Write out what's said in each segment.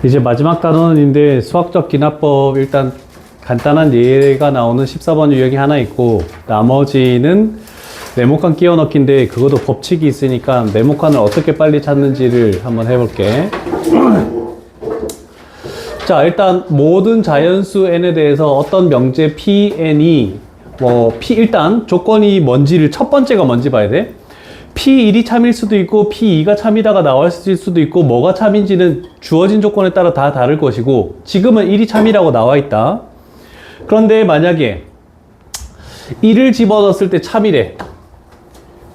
이제 마지막 단원인데 수학적 기납법 일단 간단한 예가 나오는 14번 유형이 하나 있고 나머지는 네모칸 끼워 넣기인데 그것도 법칙이 있으니까 네모칸을 어떻게 빨리 찾는지를 한번 해볼게. 자, 일단 모든 자연수 n에 대해서 어떤 명제 pn이 일단 조건이 뭔지를 첫 번째가 뭔지 봐야 돼. P1이 참일 수도 있고 P2가 참이다가 나왔을 수도 있고 뭐가 참인지는 주어진 조건에 따라 다 다를 것이고 지금은 1이 참이라고 나와 있다. 그런데 만약에 1을 집어넣었을 때 참이래.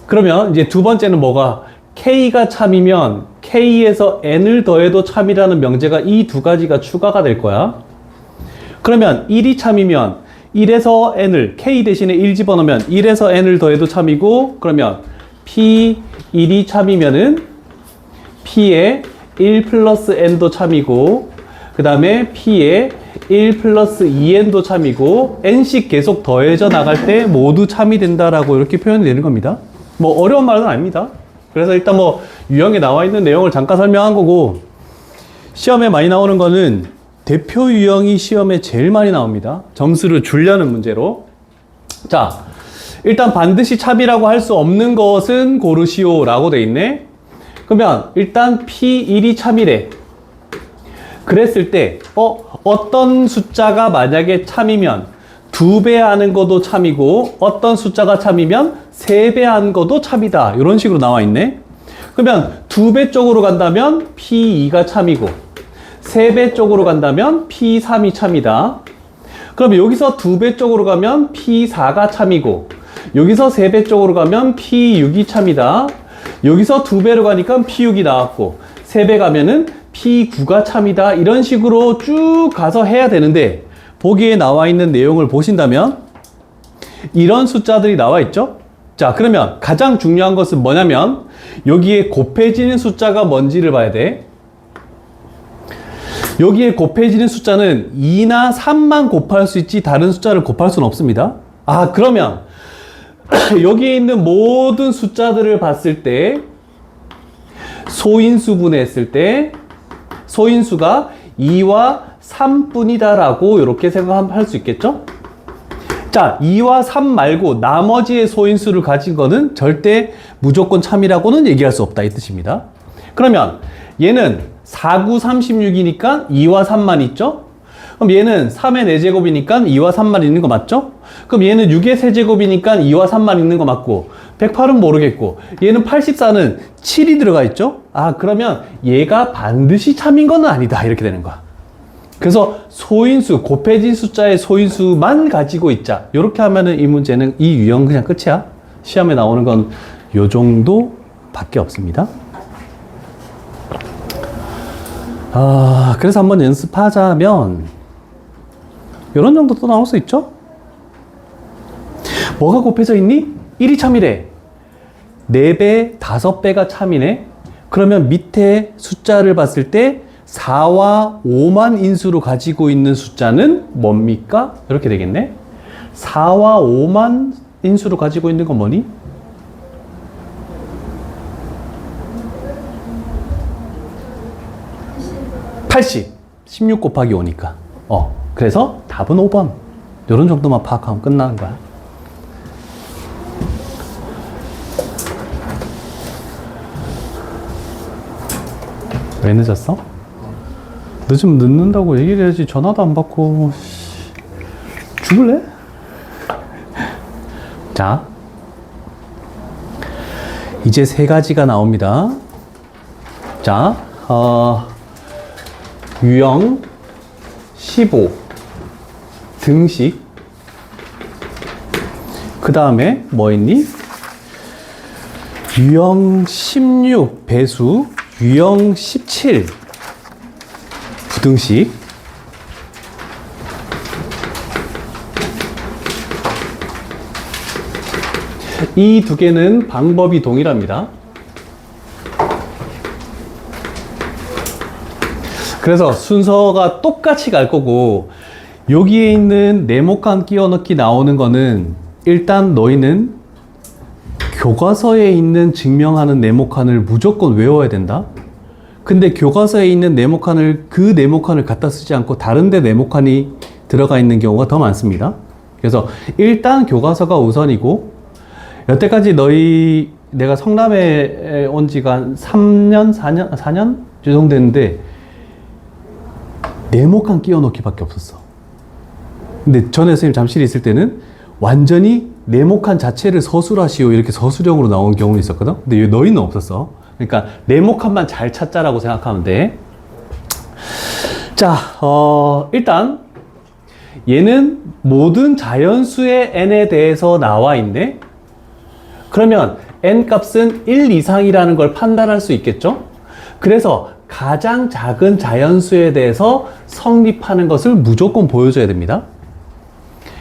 그러면 이제 두 번째는 뭐가 K가 참이면 K에서 N을 더해도 참이라는 명제가 이 두 가지가 추가가 될 거야. 그러면 1이 참이면 1에서 N을 K 대신에 1 집어넣으면 1에서 N을 더해도 참이고 그러면 P1이 참이면은 P에 1 플러스 N도 참이고 그 다음에 P에 1 플러스 2N도 참이고 N씩 계속 더해져 나갈 때 모두 참이 된다라고 이렇게 표현이 되는 겁니다. 뭐 어려운 말은 아닙니다. 그래서 일단 유형에 나와 있는 내용을 잠깐 설명한 거고 시험에 많이 나오는 거는 대표 유형이 시험에 제일 많이 나옵니다. 점수를 주려는 문제로. 자, 일단 반드시 참이라고 할 수 없는 것은 고르시오 라고 돼 있네. 그러면 일단 P1이 참이래. 그랬을 때 어떤 숫자가 만약에 참이면 2배 하는 것도 참이고 어떤 숫자가 참이면 3배 하는 것도 참이다. 이런 식으로 나와 있네. 그러면 2배 쪽으로 간다면 P2가 참이고 3배 쪽으로 간다면 P3이 참이다. 그럼 여기서 2배 쪽으로 가면 P4가 참이고 여기서 3배 쪽으로 가면 P6이 참이다. 여기서 2배로 가니까 P6이 나왔고 3배 가면은 P9가 참이다. 이런 식으로 쭉 가서 해야 되는데 보기에 나와 있는 내용을 보신다면 이런 숫자들이 나와 있죠? 자, 그러면 가장 중요한 것은 뭐냐면 여기에 곱해지는 숫자가 뭔지를 봐야 돼. 여기에 곱해지는 숫자는 2나 3만 곱할 수 있지 다른 숫자를 곱할 수는 없습니다. 아, 그러면 여기에 있는 모든 숫자들을 봤을 때 소인수분해 했을 때 소인수가 2와 3뿐이다 라고 이렇게 생각할 수 있겠죠? 자, 2와 3 말고 나머지의 소인수를 가진 거는 절대 무조건 참이라고는 얘기할 수 없다 이 뜻입니다. 그러면 얘는 4, 9, 36이니까 2와 3만 있죠? 그럼 얘는 3의 4제곱이니까 2와 3만 있는 거 맞죠? 그럼 얘는 6의 세제곱이니까 2와 3만 있는 거 맞고 108은 모르겠고 얘는 84는 7이 들어가 있죠? 아, 그러면 얘가 반드시 참인 건 아니다 이렇게 되는 거야. 그래서 소인수, 곱해진 숫자의 소인수만 가지고 있자. 이렇게 하면은 이 문제는 이 유형 그냥 끝이야. 시험에 나오는 건 요 정도 밖에 없습니다. 아, 그래서 한번 연습하자면 이런 정도 또 나올 수 있죠? 뭐가 곱해져 있니? 1이 참이래. 4배, 5배가 참이네. 그러면 밑에 숫자를 봤을 때 4와 5만 인수로 가지고 있는 숫자는 뭡니까? 이렇게 되겠네. 4와 5만 인수로 가지고 있는 건 뭐니? 80. 16 곱하기 5니까. 그래서 답은 5번. 이런 정도만 파악하면 끝나는 거야. 왜 늦었어? 늦으면 늦는다고 얘기를 해야지. 전화도 안 받고. 죽을래? 자, 이제 세 가지가 나옵니다. 자, 유형 15 등식, 그 다음에 뭐 있니? 유형 16 배수, 유형 17 부등식, 이 두 개는 방법이 동일합니다. 그래서 순서가 똑같이 갈 거고 여기에 있는 네모칸 끼워 넣기 나오는 거는 일단 너희는 교과서에 있는 증명하는 네모칸을 무조건 외워야 된다. 근데 교과서에 있는 네모칸을 그 네모칸을 갖다 쓰지 않고 다른 데 네모칸이 들어가 있는 경우가 더 많습니다. 그래서 일단 교과서가 우선이고, 여태까지 내가 성남에 온 지가 한 3년, 4년? 이 정도 됐는데 네모칸 끼워 넣기밖에 없었어. 근데 전에 선생님 잠실에 있을 때는 완전히 네모칸 자체를 서술하시오 이렇게 서술형으로 나온 경우는 있었거든. 근데 너희는 없었어. 그러니까 네모칸만 잘 찾자라고 생각하면 돼. 자, 일단 얘는 모든 자연수의 n에 대해서 나와 있네. 그러면 n 값은 1 이상이라는 걸 판단할 수 있겠죠? 그래서 가장 작은 자연수에 대해서 성립하는 것을 무조건 보여줘야 됩니다.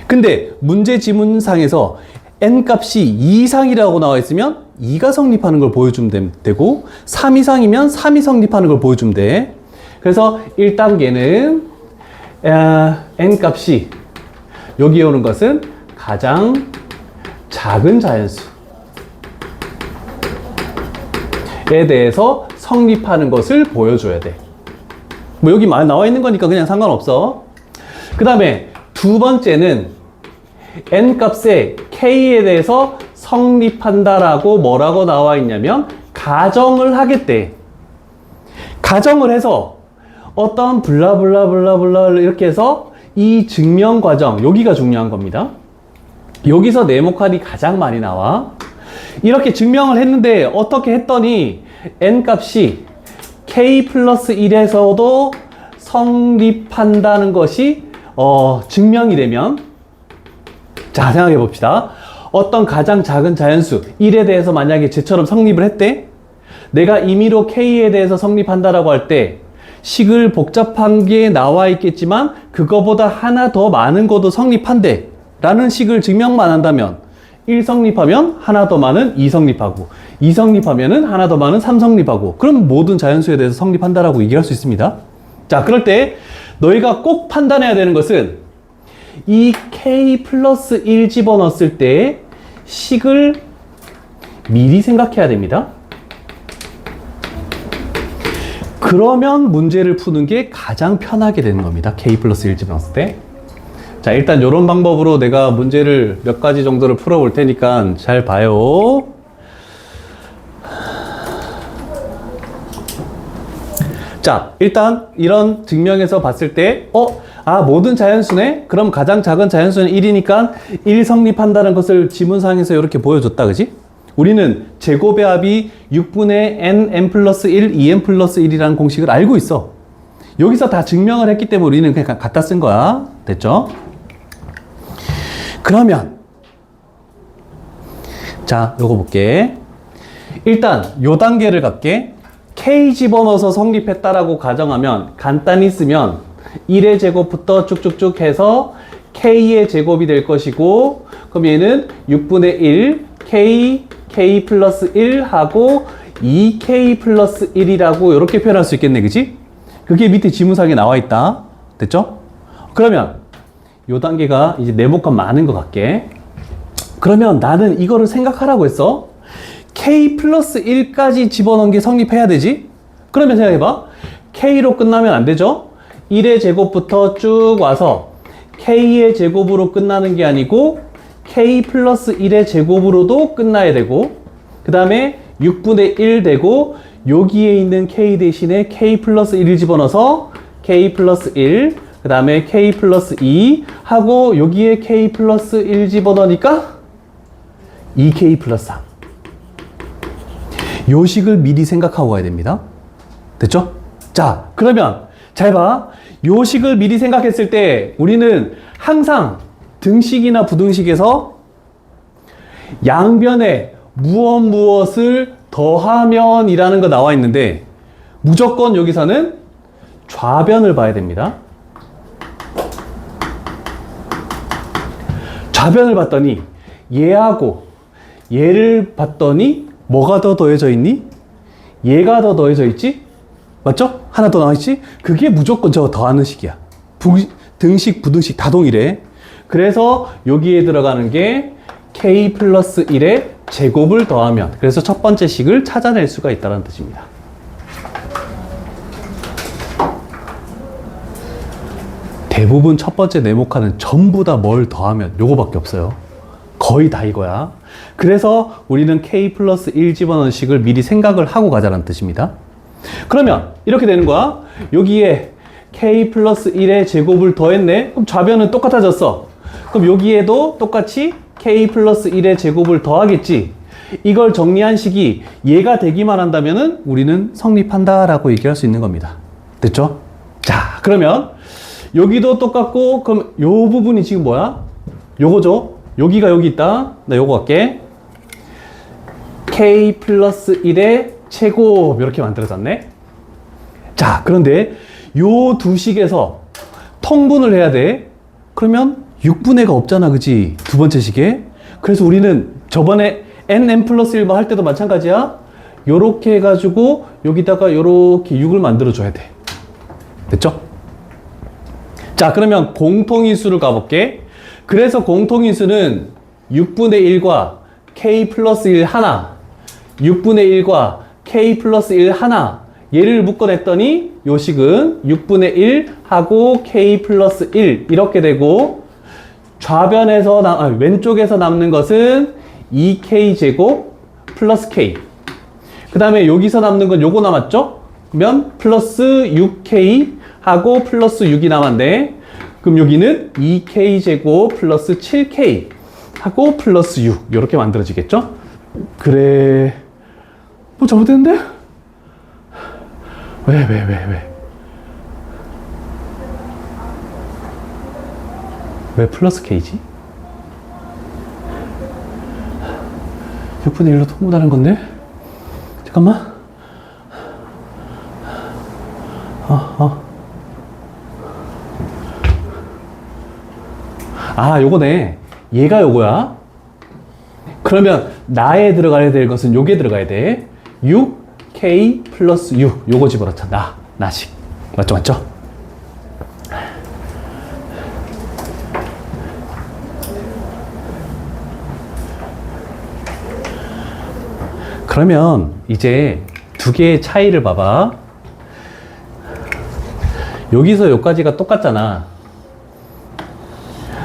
근데 문제 지문상에서 n 값이 2 이상이라고 나와 있으면 2가 성립하는 걸 보여주면 되고, 3 이상이면 3이 성립하는 걸 보여주면 돼. 그래서 1단계는 n 값이 여기에 오는 것은 가장 작은 자연수에 대해서 성립하는 것을 보여줘야 돼. 뭐 여기 나와 있는 거니까 그냥 상관없어. 그 다음에 두 번째는 n 값의 k에 대해서 성립한다라고 뭐라고 나와 있냐면 가정을 하겠대. 가정을 해서 어떤 블라블라블라블라 이렇게 해서 이 증명 과정, 여기가 중요한 겁니다. 여기서 네모칸이 가장 많이 나와. 이렇게 증명을 했는데 어떻게 했더니 n 값이 k 플러스 1에서도 성립한다는 것이 증명이 되면, 자 생각해 봅시다. 어떤 가장 작은 자연수 1에 대해서 만약에 쟤처럼 성립을 했대. 내가 임의로 k에 대해서 성립한다라고 할 때 식을 복잡한 게 나와 있겠지만 그거보다 하나 더 많은 것도 성립한대 라는 식을 증명만 한다면, 1 성립하면 하나 더 많은 2 성립하고, 2 성립하면은 하나 더 많은 3 성립하고, 그럼 모든 자연수에 대해서 성립한다라고 얘기할 수 있습니다. 자, 그럴 때 너희가 꼭 판단해야 되는 것은 이 k 플러스 1 집어넣었을 때 식을 미리 생각해야 됩니다. 그러면 문제를 푸는 게 가장 편하게 되는 겁니다. k 플러스 1 집어넣었을 때. 자, 일단 이런 방법으로 내가 문제를 몇 가지 정도를 풀어볼 테니까 잘 봐요. 자, 일단 이런 증명에서 봤을 때 모든 자연수네? 그럼 가장 작은 자연수는 1이니까 1 성립한다는 것을 지문상에서 이렇게 보여줬다, 그지? 우리는 제곱의 합이 6분의 n 플러스 1, 2n 플러스 1이라는 공식을 알고 있어. 여기서 다 증명을 했기 때문에 우리는 그냥 갖다 쓴 거야. 됐죠? 그러면 자, 요거 볼게. 일단 요 단계를 갈게. k 집어넣어서 성립했다라고 가정하면 간단히 쓰면 1의 제곱부터 쭉쭉쭉 해서 k의 제곱이 될 것이고, 그럼 얘는 6분의 1 k 플러스 1 하고 2k 플러스 1이라고 이렇게 표현할 수 있겠네, 그치? 그게 밑에 지문상에 나와 있다. 됐죠? 그러면 요 단계가 이제 네모칸 많은 것 같게. 그러면 나는 이거를 생각하라고 했어. k 플러스 1까지 집어넣은 게 성립해야 되지? 그러면 생각해봐. k로 끝나면 안 되죠? 1의 제곱부터 쭉 와서 k의 제곱으로 끝나는 게 아니고 k 플러스 1의 제곱으로도 끝나야 되고, 그 다음에 6분의 1 되고, 여기에 있는 k 대신에 k 플러스 1을 집어넣어서 k 플러스 1, 그 다음에 k 플러스 2 하고 여기에 k 플러스 1 집어넣으니까 2k 플러스 3. 요 식을 미리 생각하고 가야 됩니다. 됐죠? 자, 그러면 잘 봐. 요 식을 미리 생각했을 때 우리는 항상 등식이나 부등식에서 양변에 무엇을 더하면 이라는 거 나와 있는데, 무조건 여기서는 좌변을 봐야 됩니다. 좌변을 봤더니 얘하고 얘를 봤더니 뭐가 더 더해져 있니? 얘가 더 더해져 있지? 맞죠? 하나 더 나와 있지? 그게 무조건 저 더하는 식이야. 등식, 부등식 다 동일해. 그래서 여기에 들어가는 게 k 플러스 1의 제곱을 더하면, 그래서 첫 번째 식을 찾아낼 수가 있다는 뜻입니다. 대부분 첫 번째 네모칸은 전부 다 뭘 더하면 요거밖에 없어요. 거의 다 이거야. 그래서 우리는 k 플러스 1 집어넣은 식을 미리 생각을 하고 가자는 뜻입니다. 그러면 이렇게 되는 거야. 여기에 k 플러스 1의 제곱을 더했네. 그럼 좌변은 똑같아졌어. 그럼 여기에도 똑같이 k 플러스 1의 제곱을 더하겠지. 이걸 정리한 식이 얘가 되기만 한다면은 우리는 성립한다라고 얘기할 수 있는 겁니다. 됐죠? 자, 그러면 여기도 똑같고, 그럼 요 부분이 지금 뭐야? 요거죠? 여기가 여기 있다. 나 요거 할게. k 플러스 1의 제곱 이렇게 만들어졌네. 자, 그런데 요 두 식에서 통분을 해야 돼. 그러면 6분의가 없잖아, 그지? 두 번째 식에. 그래서 우리는 저번에 n 플러스 1번 할 때도 마찬가지야. 요렇게 해가지고 여기다가 요렇게 6을 만들어줘야 돼. 됐죠? 자, 그러면 공통인수를 가볼게. 그래서 공통인수는 6분의 1과 k 플러스 1 하나, 6분의 1과 k 플러스 1 하나, 얘를 묶어냈더니 요 식은 6분의 1 하고 k 플러스 1 이렇게 되고, 좌변에서 왼쪽에서 남는 것은 2k 제곱 플러스 k, 그 다음에 여기서 남는 건 요거 남았죠? 그러면 플러스 6k 하고 플러스 6이 남았네. 그럼 여기는 2k 제곱 플러스 7k 하고 플러스 6 이렇게 만들어지겠죠? 그래, 뭐 잘못됐는데? 왜 플러스 k지? 6분의 1로 통분하는 건데? 잠깐만. 요거네. 얘가 요거야. 그러면 나에 들어가야 될 것은 요게 들어가야 돼. 6k 플러스 6 요거 집어넣자. 나식. 맞죠? 그러면 이제 두 개의 차이를 봐봐. 여기서 여기까지가 똑같잖아.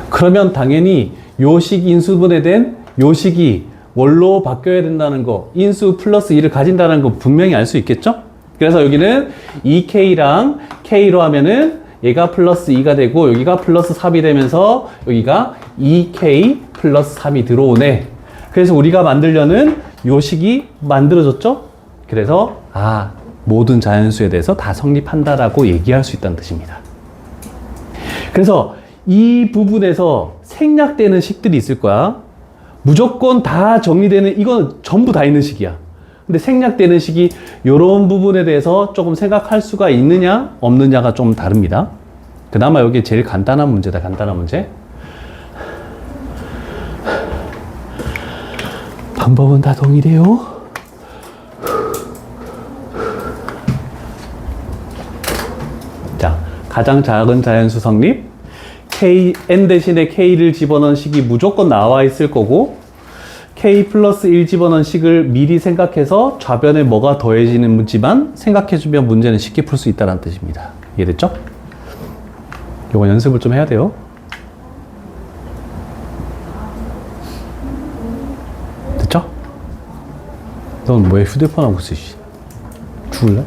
그러면 당연히 요식 인수분해 된 요식이 뭘로 바뀌어야 된다는 거, 인수 플러스 2를 가진다는 거 분명히 알 수 있겠죠? 그래서 여기는 2k랑 k로 하면은 얘가 플러스 2가 되고 여기가 플러스 3이 되면서 여기가 2k 플러스 3이 들어오네. 그래서 우리가 만들려는 요식이 만들어졌죠? 그래서 모든 자연수에 대해서 다 성립한다라고 얘기할 수 있다는 뜻입니다. 그래서 이 부분에서 생략되는 식들이 있을 거야. 무조건 다 정리되는, 이건 전부 다 있는 식이야. 근데 생략되는 식이 이런 부분에 대해서 조금 생각할 수가 있느냐 없느냐가 좀 다릅니다. 그나마 여기 제일 간단한 문제다. 간단한 문제. 방법은 다 동일해요. 자, 가장 작은 자연수 성립. n 대신에 k를 집어넣은 식이 무조건 나와 있을 거고, k 플러스 1 집어넣은 식을 미리 생각해서 좌변에 뭐가 더해지는 문제만 생각해주면 문제는 쉽게 풀 수 있다는 뜻입니다. 이해됐죠? 이거 연습을 좀 해야 돼요. 됐죠? 넌 왜 휴대폰 하고 있어? 죽을래?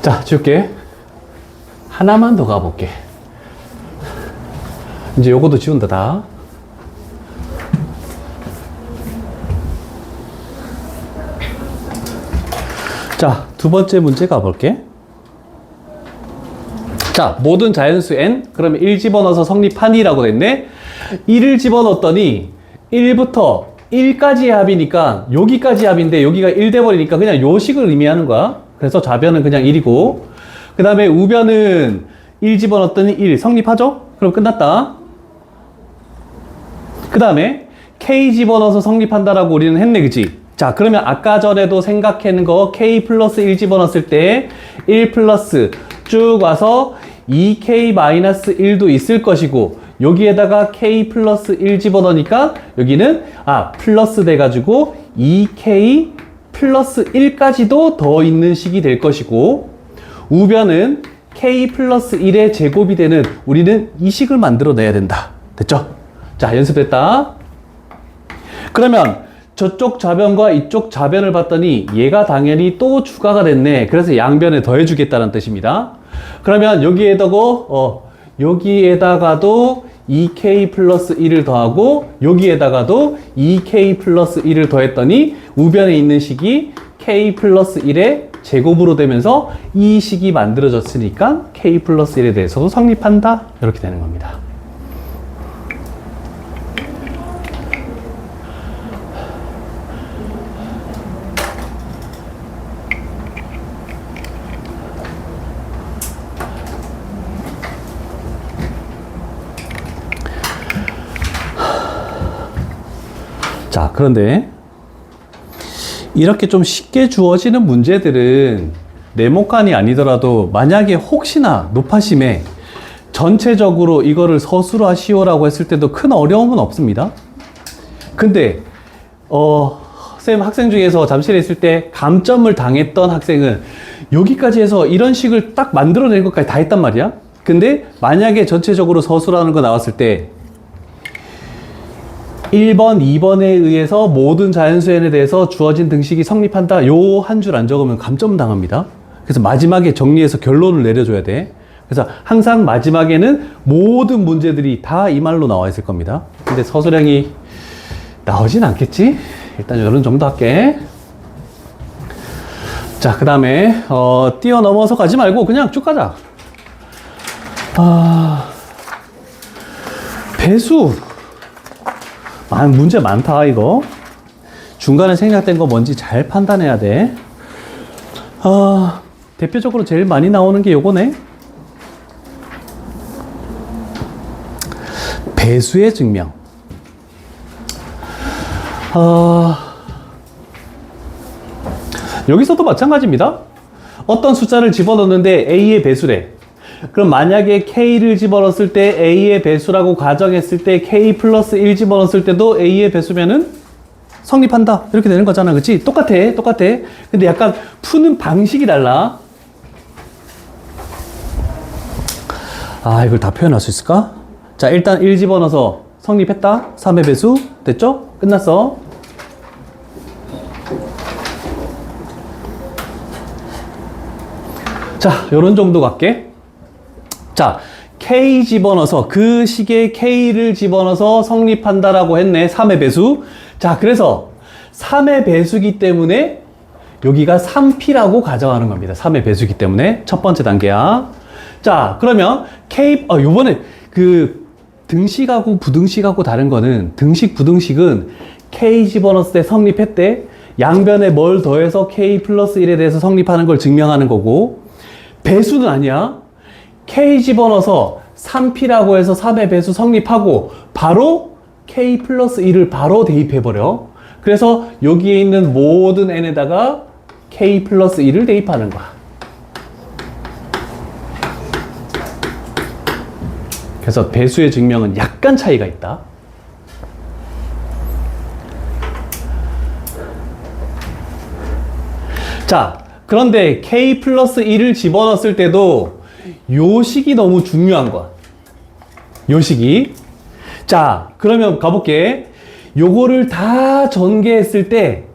자, 지울게. 하나만 더 가볼게. 이제 요거도 지운다, 다. 자, 두 번째 문제 가볼게. 자, 모든 자연수 n, 그러면 1 집어넣어서 성립하니라고 됐네. 1을 집어넣었더니 1부터 1까지의 합이니까 여기까지 합인데 여기가 1 돼버리니까 그냥 요 식을 의미하는 거야. 그래서 좌변은 그냥 1이고, 그 다음에 우변은 1 집어넣었더니 1 성립하죠? 그럼 끝났다. 그 다음에 k 집어넣어서 성립한다라고 우리는 했네, 그치? 자, 그러면 아까 전에도 생각하는 거 k 플러스 1 집어넣었을 때 1 플러스 쭉 와서 2k 마이너스 1도 있을 것이고, 여기에다가 k 플러스 1 집어넣으니까 여기는 플러스 돼가지고 2k 플러스 1까지도 더 있는 식이 될 것이고, 우변은 k 플러스 1의 제곱이 되는 우리는 이 식을 만들어내야 된다. 됐죠? 자, 연습됐다. 그러면 저쪽 좌변과 이쪽 좌변을 봤더니 얘가 당연히 또 추가가 됐네. 그래서 양변에 더해주겠다는 뜻입니다. 그러면 여기에다가도 2k 플러스 1을 더하고 여기에다가도 2k 플러스 1을 더했더니 우변에 있는 식이 k 플러스 1의 제곱으로 되면서 이 식이 만들어졌으니까 k 플러스 1에 대해서도 성립한다. 이렇게 되는 겁니다. 자, 그런데 이렇게 좀 쉽게 주어지는 문제들은 네모칸이 아니더라도 만약에 혹시나 높아심에 전체적으로 이거를 서술로 하시오라고 했을 때도 큰 어려움은 없습니다. 근데 쌤 학생 중에서 잠실에 있을 때 감점을 당했던 학생은 여기까지 해서 이런 식을 딱 만들어낼 것까지 다 했단 말이야. 근데 만약에 전체적으로 서술하는 거 나왔을 때 1번, 2번에 의해서 모든 자연수 n에 대해서 주어진 등식이 성립한다. 요 한 줄 안 적으면 감점 당합니다. 그래서 마지막에 정리해서 결론을 내려줘야 돼. 그래서 항상 마지막에는 모든 문제들이 다 이 말로 나와 있을 겁니다. 근데 서술형이 나오진 않겠지? 일단 이런 정도 할게. 자, 그 다음에 뛰어넘어서 가지 말고 그냥 쭉 가자. 배수. 문제 많다 이거. 중간에 생략된 거 뭔지 잘 판단해야 돼. 대표적으로 제일 많이 나오는 게 요거네. 배수의 증명. 여기서도 마찬가지입니다. 어떤 숫자를 집어넣는데 A의 배수래. 그럼 만약에 K를 집어넣었을 때 A의 배수라고 가정했을 때 K 플러스 1 집어넣었을 때도 A의 배수면은 성립한다. 이렇게 되는 거잖아. 그치? 똑같아. 근데 약간 푸는 방식이 달라. 이걸 다 표현할 수 있을까? 자, 일단 1 집어넣어서 성립했다. 3의 배수. 됐죠? 끝났어. 자, 요런 정도 갈게. 자, K 집어넣어서 그 식에 K를 집어넣어서 성립한다라고 했네. 3의 배수. 자, 그래서 3의 배수기 때문에 여기가 3P라고 가정하는 겁니다. 3의 배수기 때문에 첫 번째 단계야. 자, 그러면 K, 요번에 그 등식하고 부등식하고 다른 거는 등식, 부등식은 K 집어넣었을 때 성립했대. 양변에 뭘 더해서 K 플러스 1에 대해서 성립하는 걸 증명하는 거고, 배수는 아니야. K 집어넣어서 3P라고 해서 3의 배수 성립하고 바로 K 플러스 1을 바로 대입해버려. 그래서 여기에 있는 모든 n에다가 K 플러스 1을 대입하는 거야. 그래서 배수의 증명은 약간 차이가 있다. 자, 그런데 K 플러스 1을 집어넣었을 때도 요 식이 너무 중요한 거야. 요 식이. 자, 그러면 가볼게. 요거를 다 전개했을 때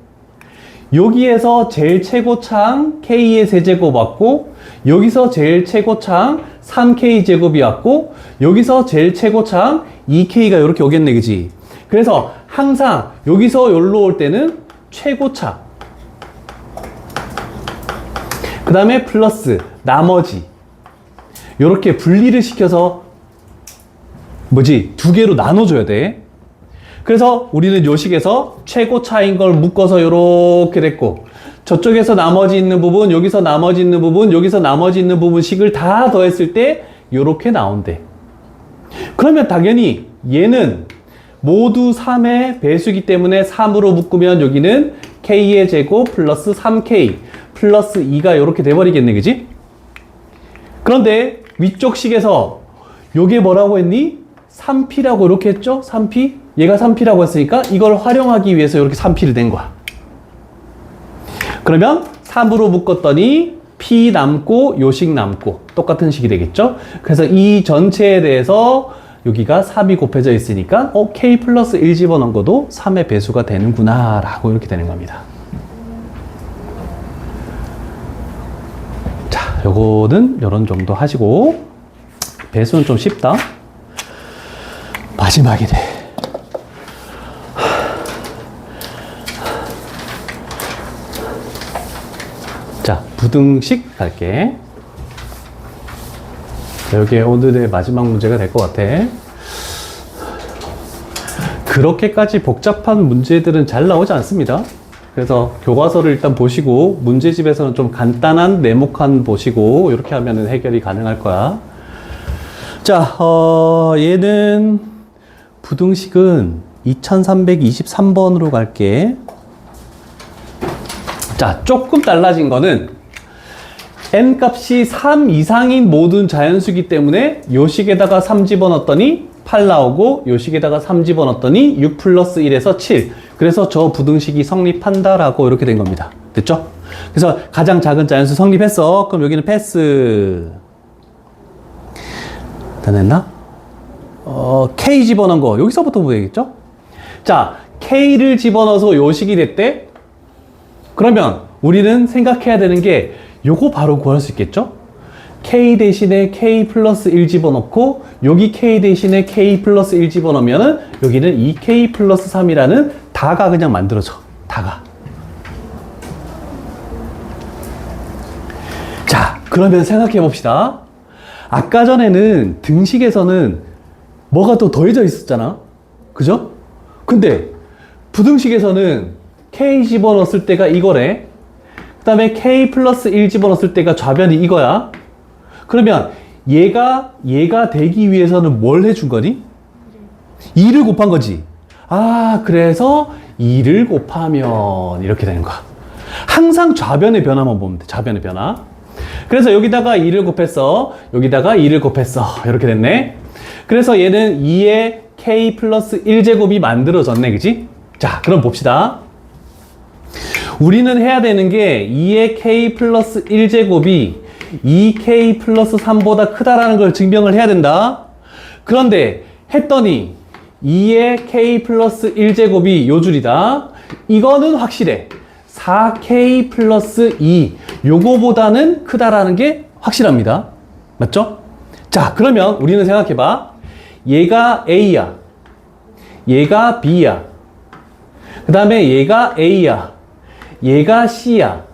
여기에서 제일 최고창 K의 세제곱 왔고, 여기서 제일 최고창 3K 제곱이 왔고, 여기서 제일 최고창 2K가 이렇게 오겠네, 그지? 그래서 항상 여기서 여기로 올 때는 최고차, 그 다음에 플러스 나머지, 이렇게 분리를 시켜서 두 개로 나눠줘야 돼. 그래서 우리는 요 식에서 최고차인 걸 묶어서 이렇게 됐고, 저쪽에서 나머지 있는 부분, 여기서 나머지 있는 부분, 여기서 나머지 있는 부분식을 다 더했을 때 이렇게 나온대. 그러면 당연히 얘는 모두 3의 배수기 때문에 3으로 묶으면 여기는 K의 제곱 플러스 3K 플러스 2가 이렇게 돼버리겠네, 그지? 그런데 위쪽 식에서 요게 뭐라고 했니? 3P라고 이렇게 했죠? 3P? 얘가 3P라고 했으니까 이걸 활용하기 위해서 이렇게 3P를 낸 거야. 그러면 3으로 묶었더니 P 남고 요식 남고 똑같은 식이 되겠죠? 그래서 이 전체에 대해서 여기가 3이 곱해져 있으니까 K 플러스 1 집어넣은 것도 3의 배수가 되는구나 라고 이렇게 되는 겁니다. 자, 요거는 요런 정도 하시고 배수는 좀 쉽다. 마지막이네. 자, 부등식 갈게. 여기에 오늘의 마지막 문제가 될 것 같아. 그렇게까지 복잡한 문제들은 잘 나오지 않습니다. 그래서 교과서를 일단 보시고 문제집에서는 좀 간단한 네모칸 보시고 이렇게 하면 해결이 가능할 거야. 자, 얘는 부등식은 2323번으로 갈게. 자, 조금 달라진 거는 n값이 3 이상인 모든 자연수이기 때문에 요 식에다가 3 집어넣었더니 8 나오고 요 식에다가 3 집어넣었더니 6 플러스 1에서 7. 그래서 저 부등식이 성립한다라고 이렇게 된 겁니다. 됐죠? 그래서 가장 작은 자연수 성립했어. 그럼 여기는 패스. 다 냈나? K 집어넣은 거 여기서부터 보야겠죠? 자, K를 집어넣어서 요 식이 됐대. 그러면 우리는 생각해야 되는 게 요거 바로 구할 수 있겠죠? K 대신에 K 플러스 1 집어넣고 여기 K 대신에 K 플러스 1 집어넣으면은 여기는 2K 플러스 3이라는 다가 그냥 만들어져. 다가. 자, 그러면 생각해 봅시다. 아까 전에는 등식에서는 뭐가 또 더해져 있었잖아. 그죠? 근데 부등식에서는 K 집어넣었을 때가 이거래. 그 다음에 K 플러스 1 집어넣었을 때가 좌변이 이거야. 그러면 얘가 되기 위해서는 뭘 해준 거니? 2를 곱한 거지. 아, 그래서 2를 곱하면 이렇게 되는 거야. 항상 좌변의 변화만 보면 돼. 좌변의 변화. 그래서 여기다가 2를 곱했어. 여기다가 2를 곱했어. 이렇게 됐네. 그래서 얘는 2의 K 플러스 1제곱이 만들어졌네. 그지? 자, 그럼 봅시다. 우리는 해야 되는 게 2의 K 플러스 1제곱이 2K 플러스 3보다 크다라는 걸 증명을 해야 된다. 그런데 했더니 2의 K 플러스 1제곱이 요 줄이다. 이거는 확실해. 4K 플러스 2 요거보다는 크다라는 게 확실합니다. 맞죠? 자, 그러면 우리는 생각해봐. 얘가 A야. 얘가 B야. 그 다음에 얘가 A야. 얘가 C야.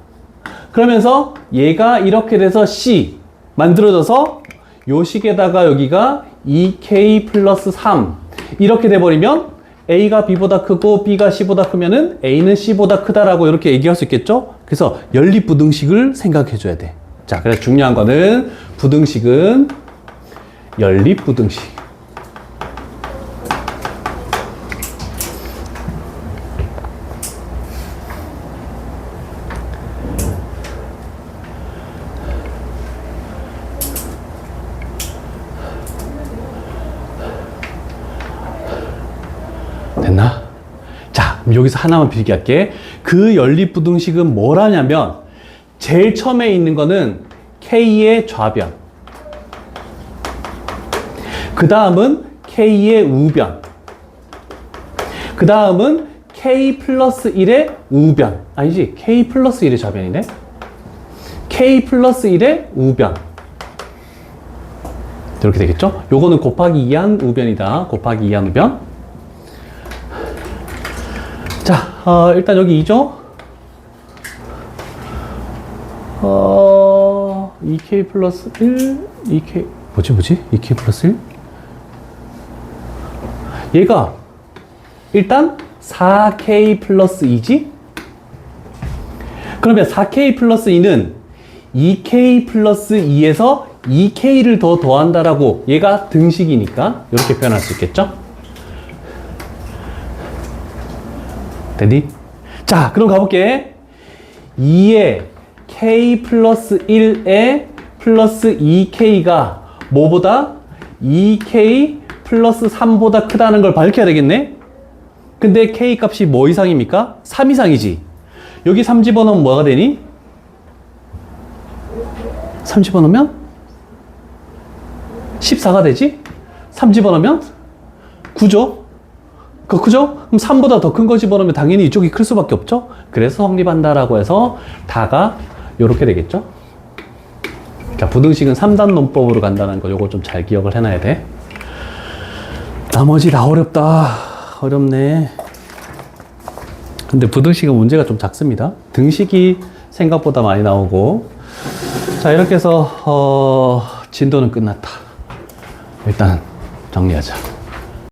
그러면서 얘가 이렇게 돼서 C 만들어져서 요 식에다가 여기가 2K 플러스 3 이렇게 돼버리면 A가 B보다 크고 B가 C보다 크면은 A는 C보다 크다라고 이렇게 얘기할 수 있겠죠? 그래서 연립부등식을 생각해 줘야 돼. 자, 그래서 중요한 거는 부등식은 연립부등식. 됐나? 자, 그럼 여기서 하나만 필기할게. 그 연립부등식은 뭘 하냐면 제일 처음에 있는 거는 K의 좌변, 그 다음은 K의 우변, 그 다음은 K 플러스 1의 우변. 아니지, K 플러스 1의 좌변이네. K 플러스 1의 우변. 이렇게 되겠죠? 요거는 곱하기 2한 우변이다. 곱하기 2한 우변. 자, 일단 여기 2죠? 2K 플러스 1, 2K, 뭐지? 2K 플러스 1? 얘가 일단 4K 플러스 2지? 그러면 4K 플러스 2는 2K 플러스 2에서 2K를 더 더한다라고 얘가 등식이니까 이렇게 표현할 수 있겠죠? 됐니? 자, 그럼 가볼게. 2에 K 플러스 1에 플러스 2K가 뭐보다? 2K 플러스 3보다 크다는 걸 밝혀야 되겠네? 근데 K 값이 뭐 이상입니까? 3 이상이지. 여기 3 집어넣으면 뭐가 되니? 3 집어넣으면 14가 되지? 3 집어넣으면 9죠? 그죠? 그럼 3보다 더 큰 거 집어넣으면 당연히 이쪽이 클 수밖에 없죠? 그래서 성립한다라고 해서 다가 이렇게 되겠죠? 자, 부등식은 3단 논법으로 간다는 거 요거 좀 잘 기억을 해놔야 돼. 나머지 다 어렵다. 어렵네. 근데 부등식은 문제가 좀 작습니다. 등식이 생각보다 많이 나오고. 자, 이렇게 해서 진도는 끝났다. 일단 정리하자.